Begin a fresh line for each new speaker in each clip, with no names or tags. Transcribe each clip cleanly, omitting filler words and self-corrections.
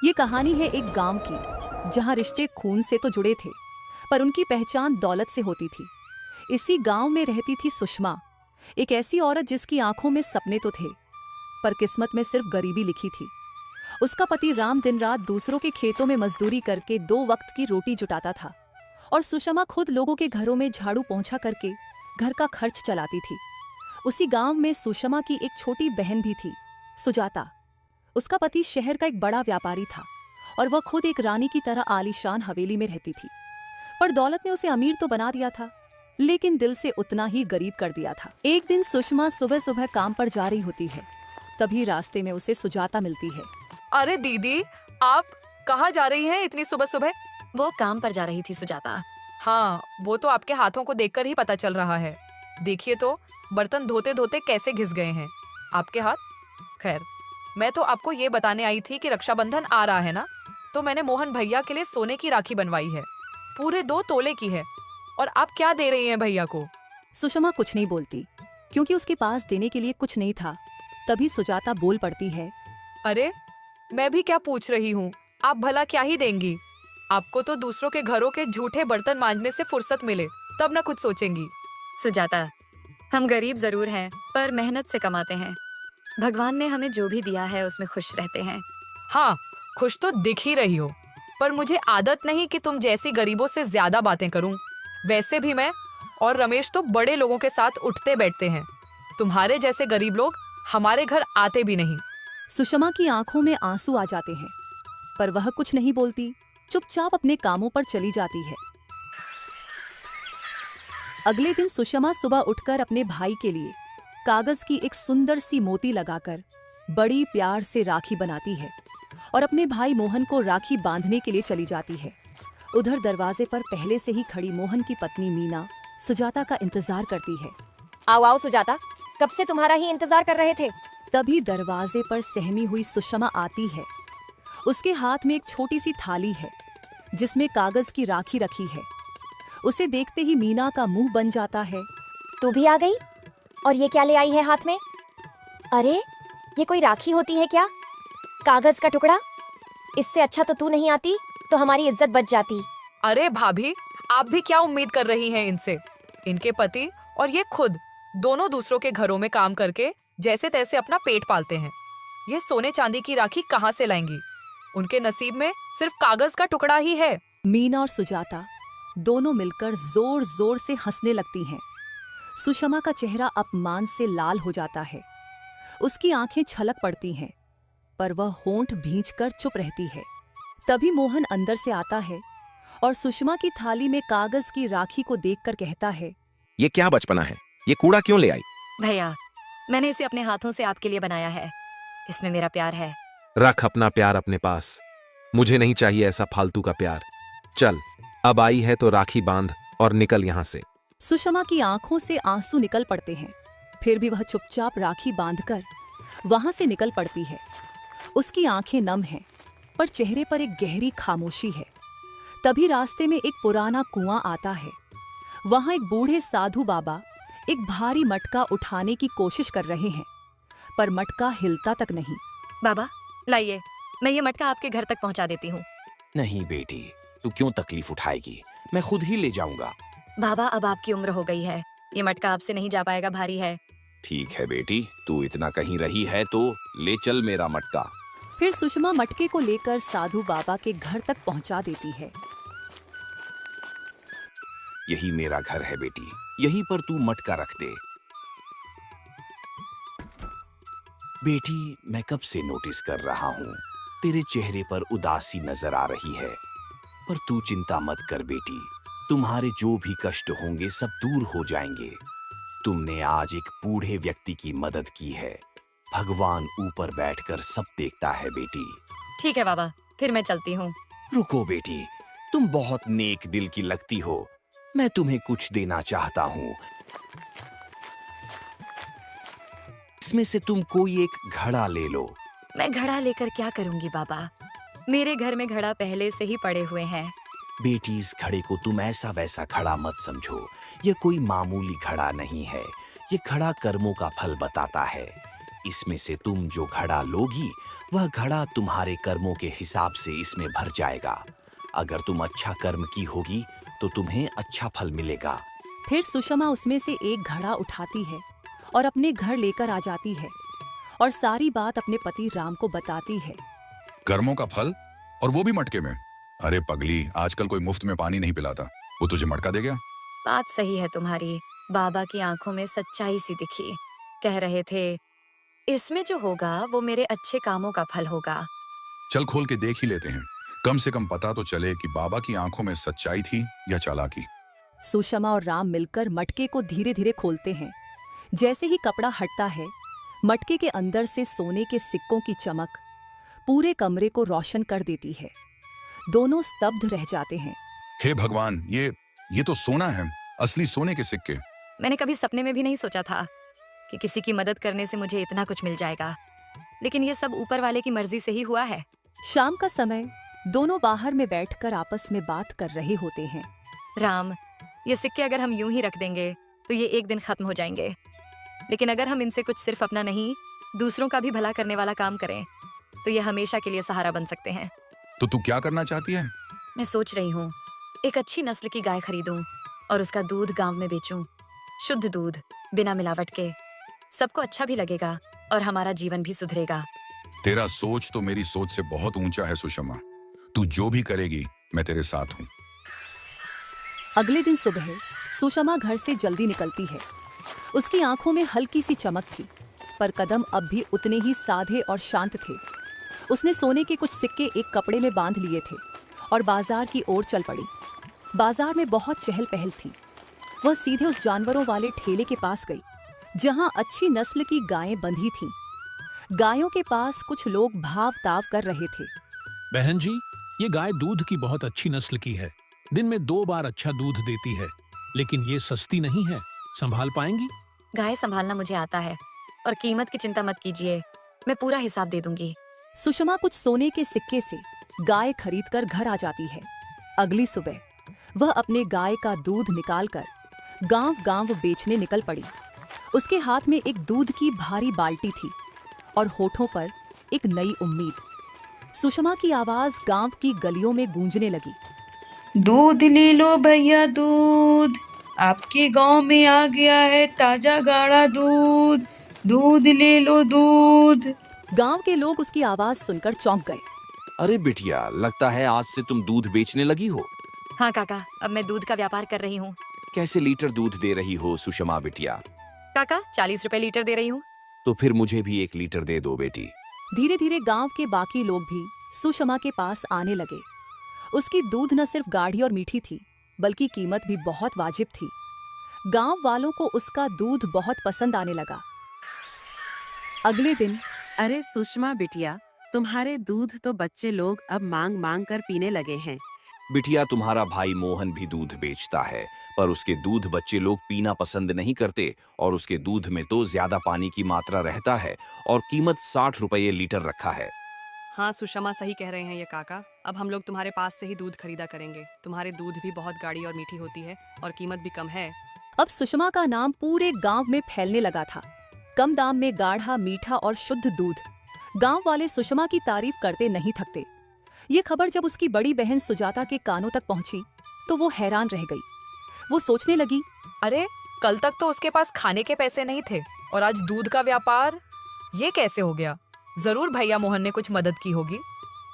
ये कहानी है एक गांव की जहां रिश्ते खून से तो जुड़े थे पर उनकी पहचान दौलत से होती थी। इसी गांव में रहती थी सुषमा, एक ऐसी औरत जिसकी आंखों में सपने तो थे पर किस्मत में सिर्फ गरीबी लिखी थी। उसका पति राम दिन रात दूसरों के खेतों में मजदूरी करके 2 वक्त की रोटी जुटाता था और सुषमा खुद लोगों के घरों में झाड़ू पोंछा करके घर का खर्च चलाती थी। उसी गांव में सुषमा की एक छोटी बहन भी थी, सुजाता। उसका पति शहर का एक बड़ा व्यापारी था और वह खुद एक रानी की तरह आलीशान हवेली में रहती थी। पर दौलत ने उसे अमीर तो बना दिया था लेकिन दिल से उतना ही गरीब कर दिया था। एक दिन सुषमा सुबह सुबह काम पर जा रही होती है, तभी रास्ते में उसे सुजाता मिलती है।
अरे दीदी, आप कहाँ जा रही हैं इतनी सुबह सुबह?
वो काम पर जा रही थी सुजाता।
हाँ, वो तो आपके हाथों को देखकर ही पता चल रहा है। देखिए तो, बर्तन धोते धोते कैसे घिस गए हैं आपके हाथ। खैर, मैं तो आपको ये बताने आई थी कि रक्षाबंधन आ रहा है ना, तो मैंने मोहन भैया के लिए सोने की राखी बनवाई है। पूरे 2 तोले की है। और आप क्या दे रही हैं भैया को?
सुषमा कुछ नहीं बोलती क्योंकि उसके पास देने के लिए कुछ नहीं था। तभी सुजाता बोल पड़ती है,
अरे, मैं भी क्या पूछ रही हूँ, आप भला क्या ही देंगी? आपको तो दूसरों के घरों के झूठे बर्तन मांजने से फुर्सत मिले तब ना कुछ सोचेंगी।
सुजाता, हम गरीब जरूर हैं पर मेहनत से कमाते हैं। भगवान ने हमें जो भी दिया है उसमें खुश रहते हैं।
हाँ, खुश तो दिख ही रही हो, पर मुझे आदत नहीं कि तुम जैसी गरीबों से ज्यादा बातें करूं। वैसे भी मैं और रमेश तो बड़े लोगों के साथ उठते बैठते हैं। तुम्हारे जैसे गरीब लोग हमारे घर आते भी नहीं।
सुषमा की आंखों में आंसू आ जाते हैं पर वह कुछ नहीं बोलती, चुपचाप अपने कामों पर चली जाती है। अगले दिन सुषमा सुबह उठकर अपने भाई के लिए कागज की एक सुंदर सी मोती लगाकर बड़ी प्यार से राखी बनाती है और अपने भाई मोहन को राखी बांधने के लिए चली जाती है। उधर दरवाजे पर पहले से ही खड़ी मोहन की पत्नी मीना सुजाता का इंतजार करती है।
आओ आओ सुजाता, कब से तुम्हारा ही इंतजार कर रहे थे।
तभी दरवाजे पर सहमी हुई सुषमा आती है। उसके हाथ में एक छोटी सी थाली है जिसमें कागज की राखी रखी है। उसे देखते ही मीना का मुंह बन जाता है।
तू भी आ गई? और ये क्या ले आई है हाथ में? अरे, ये कोई राखी होती है क्या? कागज का टुकड़ा? इससे अच्छा तो तू नहीं आती तो हमारी इज्जत बच जाती।
अरे भाभी, आप भी क्या उम्मीद कर रही हैं इनसे? इनके पति और ये खुद दोनों दूसरों के घरों में काम करके जैसे तैसे अपना पेट पालते हैं। ये सोने चांदी की राखी कहाँ से लाएंगी? उनके नसीब में सिर्फ कागज का टुकड़ा ही है।
मीना और सुजाता दोनों मिलकर जोर जोर से हंसने लगती हैं। सुषमा का चेहरा अपमान से लाल हो जाता है। उसकी आंखें छलक पड़ती हैं पर वह होंठ भींचकर चुप रहती है। तभी मोहन अंदर से आता है और सुषमा की थाली में कागज की राखी को देखकर कहता है,
ये क्या बचपना है? ये कूड़ा क्यों ले आई?
भैया, मैंने इसे अपने हाथों से आपके लिए बनाया है। इसमें मेरा प्यार है।
रख अपना प्यार अपने पास, मुझे नहीं चाहिए ऐसा फालतू का प्यार। चल, अब आई है तो राखी बांध और निकल यहाँ से।
सुषमा की आंखों से आंसू निकल पड़ते हैं, फिर भी वह चुपचाप राखी बांधकर वहां से निकल पड़ती है। उसकी आंखें नम हैं पर चेहरे पर एक गहरी खामोशी है। तभी रास्ते में एक पुराना कुआं आता है। वहां एक बूढ़े साधु बाबा एक भारी मटका उठाने की कोशिश कर रहे हैं पर मटका हिलता तक नहीं।
बाबा, लाइए, मैं ये मटका आपके घर तक पहुंचा देती हूँ।
नहीं बेटी, तू क्यों तकलीफ उठाएगी? मैं खुद ही ले जाऊंगा।
बाबा, अब आपकी उम्र हो गई है, ये मटका आपसे नहीं जा पाएगा, भारी है।
ठीक है बेटी, तू इतना कहीं रही है तो ले चल मेरा मटका।
फिर सुषमा मटके को लेकर साधु बाबा के घर तक पहुंचा देती है।
यही मेरा घर है बेटी, यहीं पर तू मटका रख दे। बेटी, मैं कब से नोटिस कर रहा हूँ, तेरे चेहरे पर उदासी नजर आ रही है। पर तू चिंता मत कर बेटी, तुम्हारे जो भी कष्ट होंगे सब दूर हो जाएंगे। तुमने आज एक बूढ़े व्यक्ति की मदद की है। भगवान ऊपर बैठकर सब देखता है बेटी।
ठीक है बाबा, फिर मैं चलती हूँ।
रुको बेटी, तुम बहुत नेक दिल की लगती हो। मैं तुम्हें कुछ देना चाहता हूँ। इसमें से तुम कोई एक घड़ा ले लो।
मैं घड़ा लेकर क्या करूंगी बाबा? मेरे घर में घड़ा पहले से ही पड़े हुए हैं।
बेटी, इस घड़े को तुम ऐसा वैसा घड़ा मत समझो। ये कोई मामूली घड़ा नहीं है। ये घड़ा कर्मों का फल बताता है। इसमें से तुम जो घड़ा लोगी वह घड़ा तुम्हारे कर्मों के हिसाब से इसमें भर जाएगा। अगर तुम अच्छा कर्म की होगी तो तुम्हें अच्छा फल मिलेगा।
फिर सुषमा उसमें से एक घड़ा उठाती है और अपने घर लेकर आ जाती है और सारी बात अपने पति राम को बताती है।
कर्मों का फल, और वो भी मटके में। अरे पगली, आजकल कोई मुफ्त में पानी नहीं पिलाता, वो तुझे मटका दे गया।
बात सही है तुम्हारी। बाबा की आंखों में सच्चाई सी दिखी। कह रहे थे इसमें जो होगा वो मेरे अच्छे कामों का फल होगा।
चल खोल के देख ही लेते हैं, कम से कम पता तो चले कि बाबा की आंखों में सच्चाई थी या चालाकी।
सुषमा और राम मिलकर मटके को धीरे धीरे खोलते हैं। जैसे ही कपड़ा हटता है, मटके के अंदर से सोने के सिक्कों की चमक पूरे कमरे को रोशन कर देती है। दोनों स्तब्ध रह जाते हैं।
हे भगवान, ये तो सोना है, असली सोने के सिक्के।
मैंने कभी सपने में भी नहीं सोचा था कि किसी की मदद करने से मुझे इतना कुछ मिल जाएगा, लेकिन ये सब ऊपर वाले की मर्जी से ही हुआ है।
शाम का समय दोनों बाहर में बैठकर आपस में बात कर रहे होते हैं।
राम, ये सिक्के अगर हम यूं ही रख देंगे तो ये एक दिन खत्म हो जाएंगे, लेकिन अगर हम इनसे कुछ सिर्फ अपना नहीं दूसरों का भी भला करने वाला काम करें तो ये हमेशा के लिए सहारा बन सकते हैं।
तो तू क्या करना चाहती है?
मैं सोच रही हूँ एक अच्छी नस्ल की गाय खरीदूं और उसका दूध गांव में बेचूं। शुद्ध दूध, बिना मिलावट के। सबको अच्छा भी लगेगा और हमारा जीवन भी सुधरेगा।
तेरा सोच तो मेरी सोच से बहुत ऊंचा है सुषमा। तू जो भी करेगी मैं तेरे साथ हूँ।
अगले दिन सुबह सुषमा घर से जल्दी निकलती है। उसकी आंखों में हल्की सी चमक थी, पर कदम अब भी उतने ही साधे और शांत थे। उसने सोने के कुछ सिक्के एक कपड़े में बांध लिए थे और बाजार की ओर चल पड़ी। बाजार में बहुत चहल पहल थी। वह सीधे उस जानवरों वाले ठेले के पास गई जहां अच्छी नस्ल की गायें बंधी थीं। गायों के पास कुछ लोग भाव ताव कर रहे थे।
बहन जी, ये गाय दूध की बहुत अच्छी नस्ल की है। दिन में 2 बार अच्छा दूध देती है, लेकिन ये सस्ती नहीं है। संभाल पाएंगी?
गाय संभालना मुझे आता है और कीमत की चिंता मत कीजिए, मैं पूरा हिसाब दे दूंगी।
सुषमा कुछ सोने के सिक्के से गाय खरीदकर घर आ जाती है। अगली सुबह वह अपने गाय का दूध निकालकर गांव-गांव बेचने निकल पड़ी। उसके हाथ में एक दूध की भारी बाल्टी थी और होठों पर एक नई उम्मीद। सुषमा की आवाज गांव की गलियों में गूंजने लगी।
दूध ले लो भैया, दूध आपके गांव में आ गया है, ताजा गाढ़ा दूध। दूध ले लो, दूध।
गांव के लोग उसकी आवाज सुनकर चौंक गए।
अरे बिटिया, लगता है आज से तुम दूध बेचने लगी हो।
हाँ काका, अब मैं दूध का व्यापार कर रही हूँ।
कैसे लीटर दूध दे रही हो सुषमा बिटिया?
काका, 40 रुपए लीटर दे रही हूँ।
तो फिर मुझे भी 1 लीटर दे दो बेटी।
धीरे धीरे गांव के बाकी लोग भी सुषमा के पास आने लगे। उसकी दूध न सिर्फ गाढ़ी और मीठी थी, बल्कि कीमत भी बहुत वाजिब थी। गांव वालों को उसका दूध बहुत पसंद आने लगा। अगले दिन
अरे सुषमा बिटिया, तुम्हारे दूध तो बच्चे लोग अब मांग मांग कर पीने लगे हैं।
बिटिया, तुम्हारा भाई मोहन भी दूध बेचता है, पर उसके दूध बच्चे लोग पीना पसंद नहीं करते और उसके दूध में तो ज्यादा पानी की मात्रा रहता है और कीमत 60 रुपये लीटर रखा है।
हाँ, सुषमा सही कह रहे हैं ये काका। अब हम लोग तुम्हारे पास से ही दूध खरीदा करेंगे। तुम्हारे दूध भी बहुत गाढ़ी और मीठी होती है और कीमत भी कम है।
अब सुषमा का नाम पूरे गांव में फैलने लगा था। कम दाम में गाढ़ा, मीठा और शुद्ध दूध। गांव वाले सुषमा की तारीफ करते नहीं थकते। ये खबर जब उसकी बड़ी बहन सुजाता के कानों तक पहुंची तो वो हैरान रह गई। वो सोचने लगी,
अरे कल तक तो उसके पास खाने के पैसे नहीं थे और आज दूध का व्यापार, ये कैसे हो गया? जरूर भैया मोहन ने कुछ मदद की होगी।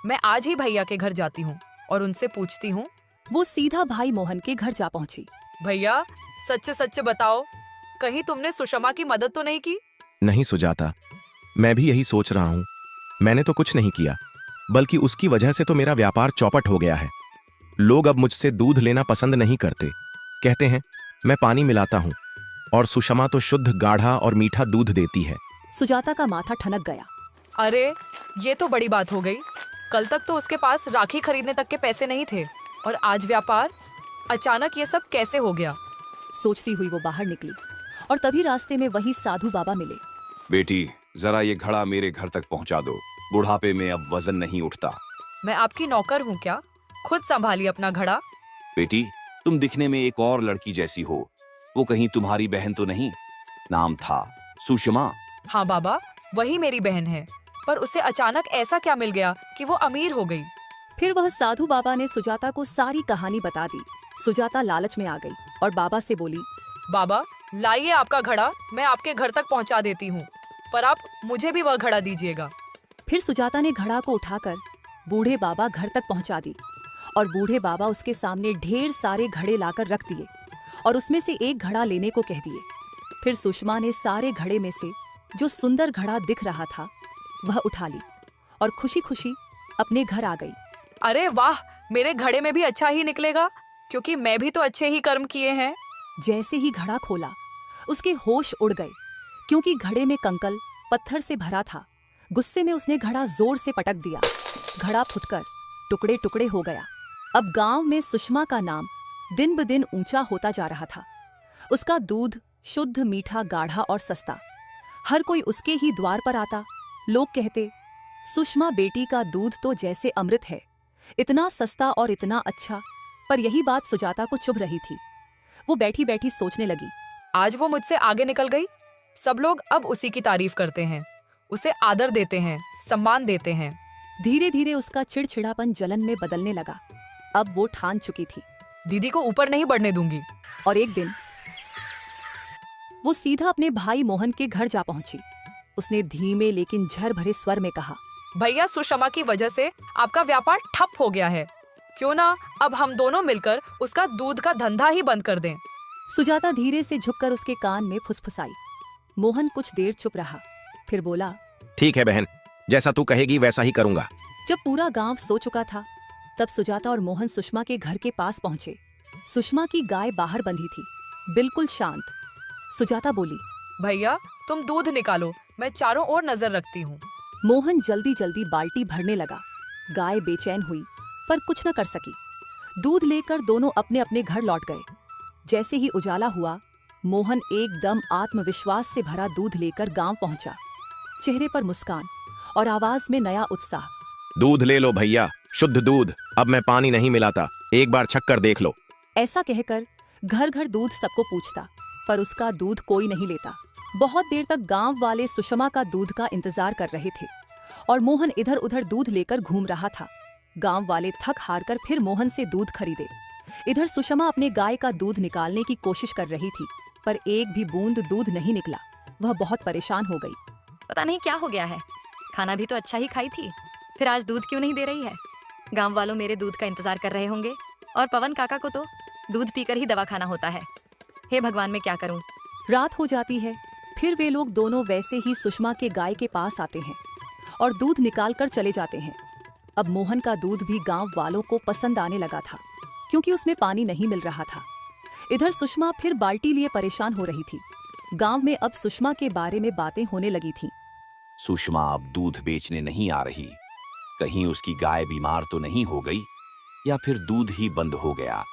मैं आज ही भैया के घर जाती हूँ और उनसे पूछती हूँ।
वो सीधा भाई मोहन के घर जा पहुंची।
भैया, सच सच बताओ, कहीं तुमने सुषमा की मदद तो नहीं की?
नहीं सुजाता, मैं भी यही सोच रहा हूँ। मैंने तो कुछ नहीं किया, बल्कि उसकी वजह से तो मेरा व्यापार चौपट हो गया है। लोग अब मुझसे दूध लेना पसंद नहीं करते। कहते हैं मैं पानी मिलाता हूँ, और सुषमा तो शुद्ध गाढ़ा और मीठा दूध देती है।
सुजाता का माथा ठनक गया।
अरे ये तो बड़ी बात हो गई। कल तक तो उसके पास राखी खरीदने तक के पैसे नहीं थे और आज व्यापार, अचानक ये सब कैसे हो गया?
सोचती हुई वो बाहर निकली और तभी रास्ते में वही साधु बाबा मिले।
बेटी, जरा ये घड़ा मेरे घर तक पहुंचा दो। बुढ़ापे में अब वजन नहीं उठता।
मैं आपकी नौकर हूँ क्या? खुद संभालिए अपना घड़ा।
बेटी, तुम दिखने में एक और लड़की जैसी हो। वो कहीं तुम्हारी बहन तो नहीं? नाम था सुषमा।
हाँ बाबा, वही मेरी बहन है, पर उसे अचानक ऐसा क्या मिल गया कि वो अमीर हो गई।
फिर वह साधु बाबा ने सुजाता को सारी कहानी बता दी। सुजाता लालच में आ गई और बाबा से बोली,
बाबा लाइए आपका घड़ा, मैं आपके घर तक पहुंचा देती हूँ, पर आप मुझे भी वह घड़ा दीजिएगा।
फिर सुजाता ने घड़ा को उठाकर बूढ़े बाबा घर तक पहुंचा दी और बूढ़े बाबा उसके सामने ढेर सारे घड़े लाकर रख दिए और उसमें से एक घड़ा लेने को कह दिए। फिर सुषमा ने सारे घड़े में से जो सुंदर घड़ा दिख रहा था वह उठा ली और खुशी खुशी अपने घर आ गई।
अरे वाह, मेरे घड़े में भी अच्छा ही निकलेगा, क्योंकि मैं भी तो अच्छे ही कर्म किए हैं।
जैसे ही घड़ा खोला उसके होश उड़ गए, क्योंकि घड़े में कंकल पत्थर से भरा था। गुस्से में उसने घड़ा जोर से पटक दिया। घड़ा फुटकर टुकड़े टुकड़े हो गया। अब गांव में सुषमा का नाम दिन ब दिन ऊंचा होता जा रहा था। उसका दूध शुद्ध, मीठा, गाढ़ा और सस्ता। हर कोई उसके ही द्वार पर आता। लोग कहते, सुषमा बेटी का दूध तो जैसे अमृत है, इतना सस्ता और इतना अच्छा। पर यही बात सुजाता को चुभ रही थी। वो बैठी बैठी सोचने लगी,
आज वो मुझसे आगे निकल गई। सब लोग अब उसी की तारीफ करते हैं, उसे आदर देते हैं, सम्मान देते हैं।
धीरे धीरे उसका चिड़चिड़ापन जलन में बदलने लगा। अब वो ठान चुकी थी,
दीदी को ऊपर नहीं बढ़ने दूंगी।
और एक दिन वो सीधा अपने भाई मोहन के घर जा पहुंची। उसने धीमे लेकिन झर भरे स्वर में कहा,
भैया सुषमा की वजह से आपका व्यापार ठप हो गया है, क्यों ना अब हम दोनों मिलकर उसका दूध का धंधा ही बंद कर दें।
सुजाता धीरे से झुककर उसके कान में फुसफुसाई। मोहन कुछ देर चुप रहा, फिर बोला,
ठीक है बहन, जैसा तू कहेगी वैसा ही करूंगा।
जब पूरा गांव सो चुका था तब सुजाता और मोहन सुषमा के घर के पास पहुंचे। सुषमा की गाय बाहर बंधी थी, बिल्कुल शांत। सुजाता बोली,
भैया तुम दूध निकालो, मैं चारों ओर नजर रखती हूँ।
मोहन जल्दी जल्दी बाल्टी भरने लगा। गाय बेचैन हुई पर कुछ न कर सकी। दूध लेकर दोनों अपने अपने घर लौट गए। जैसे ही उजाला हुआ, मोहन एकदम आत्मविश्वास से भरा दूध लेकर गांव पहुंचा। चेहरे पर मुस्कान और आवाज में नया उत्साह।
दूध ले लो भैया, शुद्ध दूध, अब मैं पानी नहीं मिलाता, एक बार छक कर देख लो।
ऐसा कहकर घर घर दूध सबको पूछता, पर उसका दूध कोई नहीं लेता। बहुत देर तक गांव वाले सुषमा का दूध का इंतजार कर रहे थे और मोहन इधर उधर दूध लेकर घूम रहा था। गांव वाले थक हार कर फिर मोहन से दूध खरीदे। इधर सुषमा अपने गाय का दूध निकालने की कोशिश कर रही थी, पर एक भी बूंद दूध नहीं निकला। वह बहुत परेशान हो गई।
पता नहीं क्या हो गया है, खाना भी तो अच्छा ही खाई थी, फिर आज दूध क्यों नहीं दे रही है। गांव वालों मेरे दूध का इंतजार कर रहे होंगे और पवन काका को तो दूध पीकर ही दवा खाना होता है। हे भगवान, मैं क्या करूं।
रात हो जाती है। फिर वे लोग दोनों वैसे ही सुषमा के गाय के पास आते हैं और दूध निकाल कर चले जाते हैं। अब मोहन का दूध भी गांव वालों को पसंद आने लगा था, क्योंकि उसमें पानी नहीं मिल रहा था। इधर सुषमा फिर बाल्टी लिए परेशान हो रही थी। गांव में अब सुषमा के बारे में बातें होने लगी थीं।
सुषमा अब दूध बेचने नहीं आ रही, कहीं उसकी गाय बीमार तो नहीं हो गई, या फिर दूध ही बंद हो गया।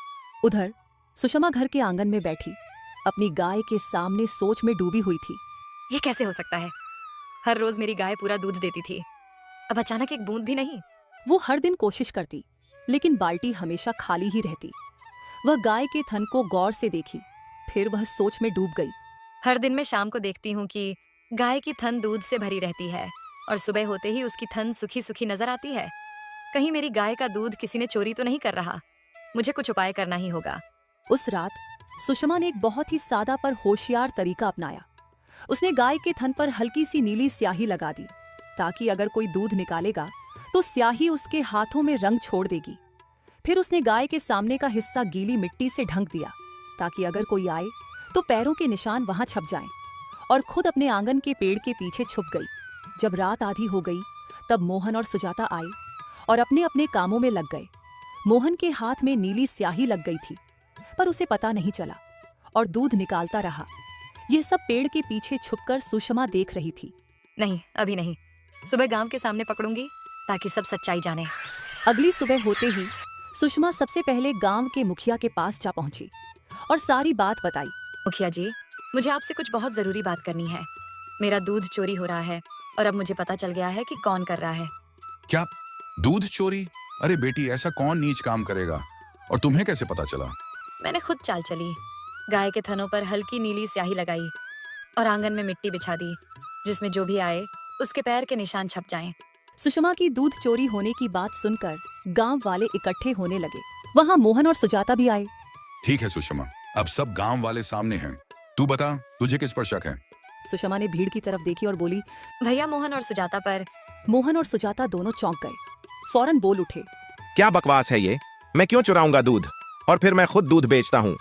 उधर सुषमा घर के आंगन में बैठी अपनी गाय के सामने सोच में डूबी हुई थी।
ये कैसे हो सकता है? हर रोज मेरी गाय पूरा दूध देती थी, अब अचानक एक बूंद भी नहीं।
वो हर दिन कोशिश करती, लेकिन बाल्टी हमेशा खाली ही रहती। वह गाय के थन को गौर से देखी, फिर वह सोच में डूब गई।
हर दिन मैं शाम को देखती हूँ कि गाय की थन दूध से भरी रहती है और सुबह होते ही उसकी थन सूखी सूखी नजर आती है। कहीं मेरी गाय का दूध किसी ने चोरी तो नहीं कर रहा। मुझे कुछ उपाय करना ही होगा।
उस रात सुषमा ने एक बहुत ही सादा पर होशियार तरीका अपनाया। उसने गाय के थन पर हल्की सी नीली स्याही लगा दी, ताकि अगर कोई दूध निकालेगा तो स्याही उसके हाथों में रंग छोड़ देगी। फिर उसने गाय के सामने का हिस्सा गीली मिट्टी से ढंक दिया, ताकि अगर कोई आए तो पैरों के निशान वहां छप जाएं, और खुद अपने आंगन के पेड़ के पीछे छुप गई। जब रात आधी हो गई तब मोहन और सुजाता आए और अपने अपने कामों में लग गए। मोहन के हाथ में नीली स्याही लग गई थी, पर उसे पता नहीं चला और दूध निकालता रहा। यह सब पेड़ के पीछे छुपकर सुषमा देख रही थी।
नहीं, अभी नहीं, सुबह गांव के सामने पकड़ूंगी ताकि सब सच्चाई जाने।
अगली सुबह होते ही सुषमा सबसे पहले गांव के मुखिया के पास जा पहुंची और सारी बात बताई।
मुखिया जी, मुझे आपसे कुछ बहुत जरूरी बात करनी है। मेरा दूध चोरी हो रहा है और अब मुझे पता चल गया है कि कौन कर रहा है।
क्या दूध चोरी? अरे बेटी, ऐसा कौन नीच काम करेगा, और तुम्हें कैसे पता चला?
मैंने खुद चाल चली, गाय के थनों पर हल्की नीली स्याही लगाई और आंगन में मिट्टी बिछा दी, जिसमें जो भी आए उसके पैर के निशान छप जाएं।
सुषमा की दूध चोरी होने की बात सुनकर गांव वाले इकट्ठे होने लगे। वहां मोहन और सुजाता भी आए।
ठीक है सुषमा, अब सब गांव वाले सामने हैं। तू बता, तुझे किस पर शक है?
सुषमा ने भीड़ की तरफ देखी और बोली।
भैया मोहन और सुजाता पर।
मोहन और सुजाता दोनों चौंक गए, फौरन बोल उठे।
क्या बकवास है ये? मैं क्यों चुराऊंगा दूध? और फिर मैं खुद दूध बेचता हूँ।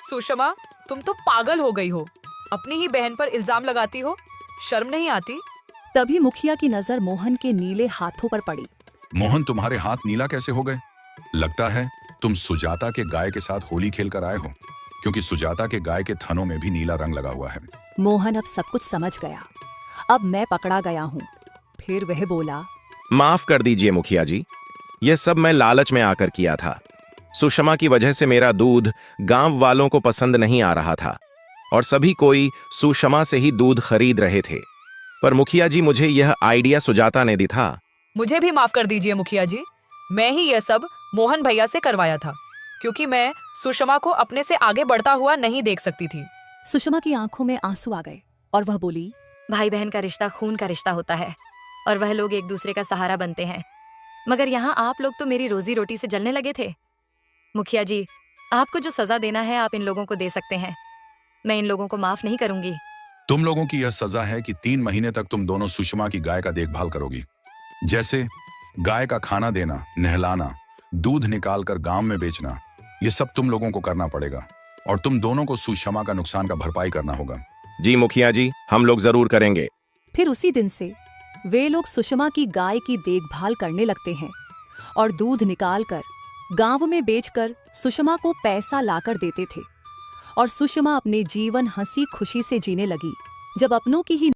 सुषमा, तुम तो पागल हो गई हो। अपनी ही बहन पर इल्जाम लगाती हो, शर्म नहीं आती?
तभी मुखिया की नजर मोहन के नीले हाथों पर पड़ी।
मोहन, तुम्हारे हाथ नीला कैसे हो गए? लगता है तुम सुजाता के गाय के साथ होली खेल कर आए हो, क्योंकि सुजाता के गाय के थनों में भी नीला रंग लगा हुआ है।
मोहन अब सब कुछ समझ गया। अब मैं पकड़ा गया हूँ। फिर वह बोला।
माफ कर दीजिए मुखिया जी, यह सब मैं लालच में आकर किया था। सुषमा की वजह से मेरा दूध गांव वालों को पसंद नहीं आ रहा था और सभी कोई सुषमा से ही दूध खरीद रहे थे। पर मुखिया जी, मुझे यह आइडिया सुजाता ने दी था।
मुझे भी माफ कर दीजिए मुखिया जी, मैं ही यह सब मोहन भैया से करवाया था, क्योंकि मैं सुषमा को अपने से आगे बढ़ता हुआ नहीं देख सकती थी।
सुषमा की आंखों में आंसू आ गए और वह बोली।
भाई बहन का रिश्ता खून का रिश्ता होता है और वह लोग एक दूसरे का सहारा बनते हैं, मगर यहाँ आप लोग तो मेरी रोजी रोटी से जलने लगे थे। मुखिया जी, आपको जो सजा देना है आप इन लोगों को दे सकते हैं, मैं इन लोगों को माफ नहीं करूंगी।
तुम लोगों की यह सजा है कि 3 महीने तक तुम दोनों सुषमा की गाय का देखभाल करोगी। जैसे गाय का खाना देना, नहलाना, दूध निकाल कर गांव में बेचना, ये सब तुम लोगों को करना पड़ेगा और तुम दोनों को सुषमा का नुकसान का भरपाई करना होगा।
जी मुखिया जी, हम लोग जरूर करेंगे।
फिर उसी दिन से वे लोग सुषमा की गाय की देखभाल करने लगते हैं और दूध निकालकर गांव में बेचकर सुषमा को पैसा लाकर देते थे और सुषमा अपने जीवन हंसी खुशी से जीने लगी। जब अपनों की ही